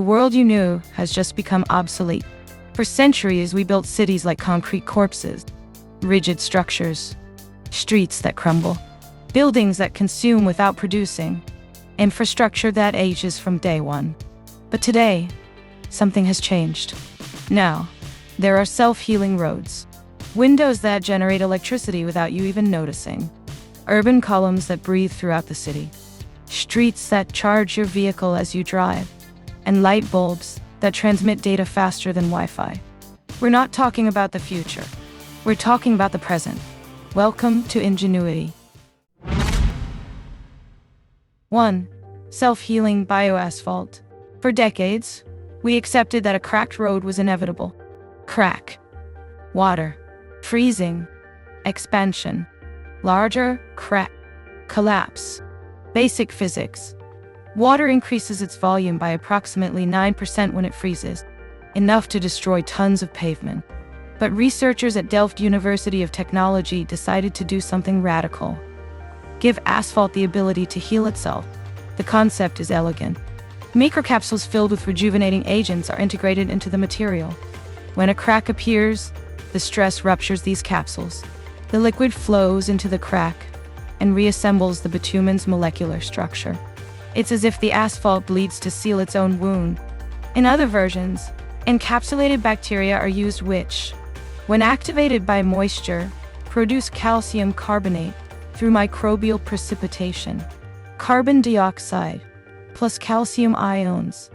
world you knew has just become obsolete. For centuries, we built cities like concrete corpses, rigid structures, streets that crumble, buildings that consume without producing, infrastructure that ages from day one. But today, something has changed. Now, there are self-healing roads, windows that generate electricity without you even noticing, urban columns that breathe throughout the city, streets that charge your vehicle as you drive, and light bulbs that transmit data faster than Wi-Fi. We're not talking about the future. We're talking about the present. Welcome to Ingenuity. 1. Self-healing bioasphalt. For decades, we accepted that a cracked road was inevitable. Crack. Water. Freezing. Expansion. Larger. Crack. Collapse. Basic physics. Water increases its volume by approximately 9% when it freezes, enough to destroy tons of pavement. But researchers at Delft University of Technology decided to do something radical. Give asphalt the ability to heal itself. The concept is elegant. Microcapsules filled with rejuvenating agents are integrated into the material. When a crack appears, the stress ruptures these capsules. The liquid flows into the crack and reassembles the bitumen's molecular structure. It's as if the asphalt bleeds to seal its own wound. In other versions, encapsulated bacteria are used which, when activated by moisture, produce calcium carbonate through microbial precipitation. Carbon dioxide plus calcium ions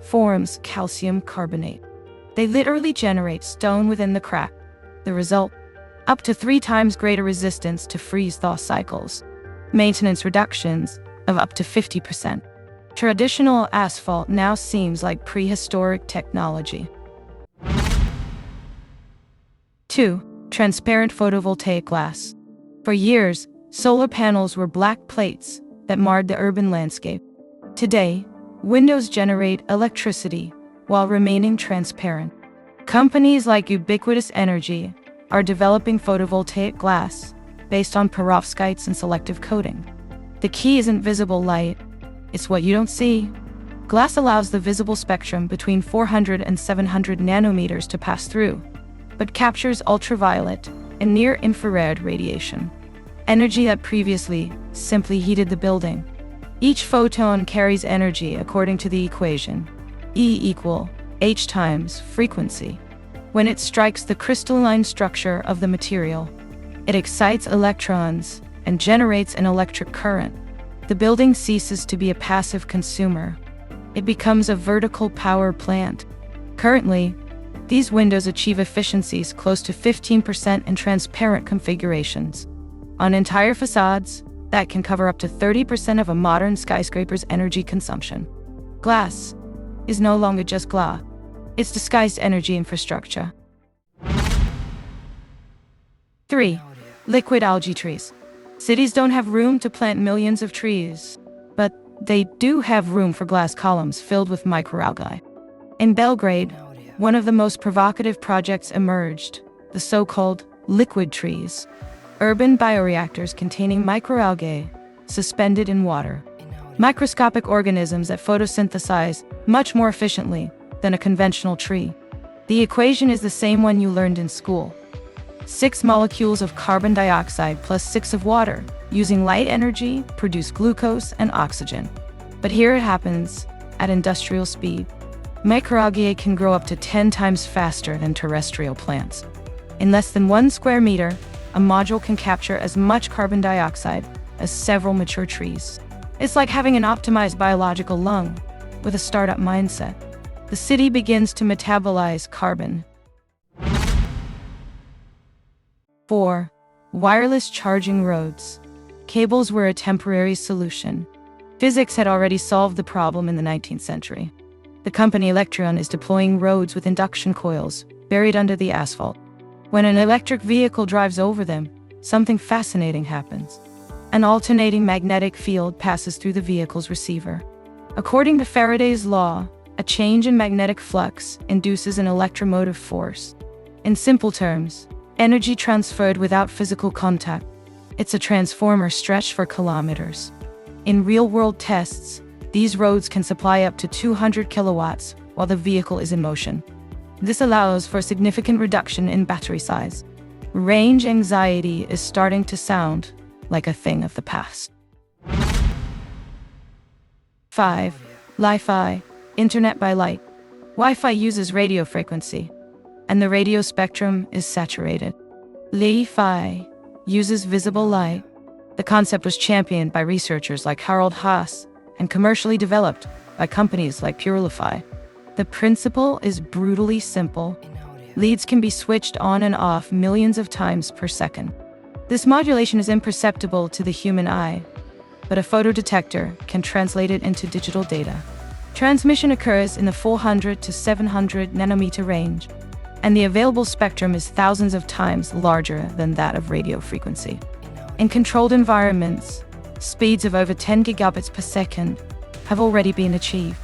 forms calcium carbonate. They literally generate stone within the crack. The result? Up to 3 times greater resistance to freeze-thaw cycles. Maintenance reductions of up to 50%. Traditional asphalt now seems like prehistoric technology. 2. Transparent photovoltaic glass. For years, solar panels were black plates that marred the urban landscape. Today, windows generate electricity while remaining transparent. Companies like Ubiquitous Energy are developing photovoltaic glass based on perovskites and selective coating. The key isn't visible light, it's what you don't see. Glass allows the visible spectrum between 400 and 700 nanometers to pass through, but captures ultraviolet and near-infrared radiation, energy that previously simply heated the building. Each photon carries energy according to the equation E = h times frequency. When it strikes the crystalline structure of the material, it excites electrons and generates an electric current. The building ceases to be a passive consumer. It becomes a vertical power plant. Currently, these windows achieve efficiencies close to 15% in transparent configurations. On entire facades, that can cover up to 30% of a modern skyscraper's energy consumption. Glass is no longer just glass. It's disguised energy infrastructure. 3. Liquid algae trees. Cities don't have room to plant millions of trees, but they do have room for glass columns filled with microalgae. In Belgrade, one of the most provocative projects emerged, the so-called liquid trees, urban bioreactors containing microalgae suspended in water. Microscopic organisms that photosynthesize much more efficiently than a conventional tree. The equation is the same one you learned in school. 6 molecules of carbon dioxide plus 6 of water, using light energy, produce glucose and oxygen. But here it happens at industrial speed. Microalgae can grow up to 10 times faster than terrestrial plants. In less than 1 square meter, a module can capture as much carbon dioxide as several mature trees. It's like having an optimized biological lung with a startup mindset. The city begins to metabolize carbon. 4. Wireless charging roads. Cables were a temporary solution. Physics had already solved the problem in the 19th century. The company Electron is deploying roads with induction coils buried under the asphalt. When an electric vehicle drives over them, something fascinating happens. An alternating magnetic field passes through the vehicle's receiver. According to Faraday's law, a change in magnetic flux induces an electromotive force. In simple terms, energy transferred without physical contact. It's a transformer stretched for kilometers. In real-world tests, These roads can supply up to 200 kilowatts while the vehicle is in motion. This allows for a significant reduction in battery size. Range anxiety is starting to sound like a thing of the past. 5. Li-Fi, Internet by light. Wi-Fi uses radio frequency, and the radio spectrum is saturated. Li-Fi uses visible light. The concept was championed by researchers like Harold Haas and commercially developed by companies like Purelify. The principle is brutally simple. Leads can be switched on and off millions of times per second. This modulation is imperceptible to the human eye, but a photodetector can translate it into digital data. Transmission occurs in the 400 to 700 nanometer range, and the available spectrum is thousands of times larger than that of radio frequency. In controlled environments, speeds of over 10 gigabits per second have already been achieved.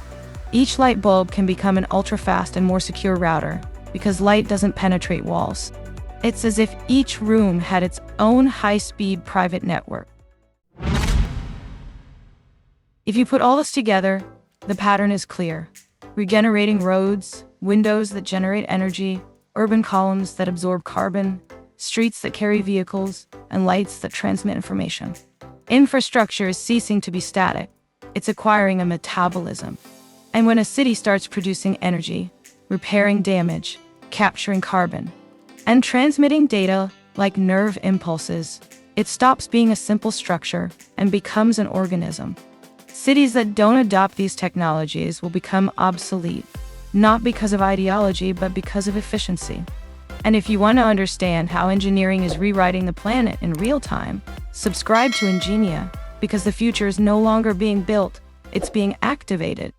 Each light bulb can become an ultra-fast and more secure router because light doesn't penetrate walls. It's as if each room had its own high-speed private network. If you put all this together, the pattern is clear. Regenerating roads, windows that generate energy, urban columns that absorb carbon, streets that carry vehicles, and lights that transmit information. Infrastructure is ceasing to be static. It's acquiring a metabolism. And when a city starts producing energy, repairing damage, capturing carbon, and transmitting data like nerve impulses, it stops being a simple structure and becomes an organism. Cities that don't adopt these technologies will become obsolete, not because of ideology, but because of efficiency. And if you want to understand how engineering is rewriting the planet in real time, subscribe to Ingenia, because the future is no longer being built, it's being activated.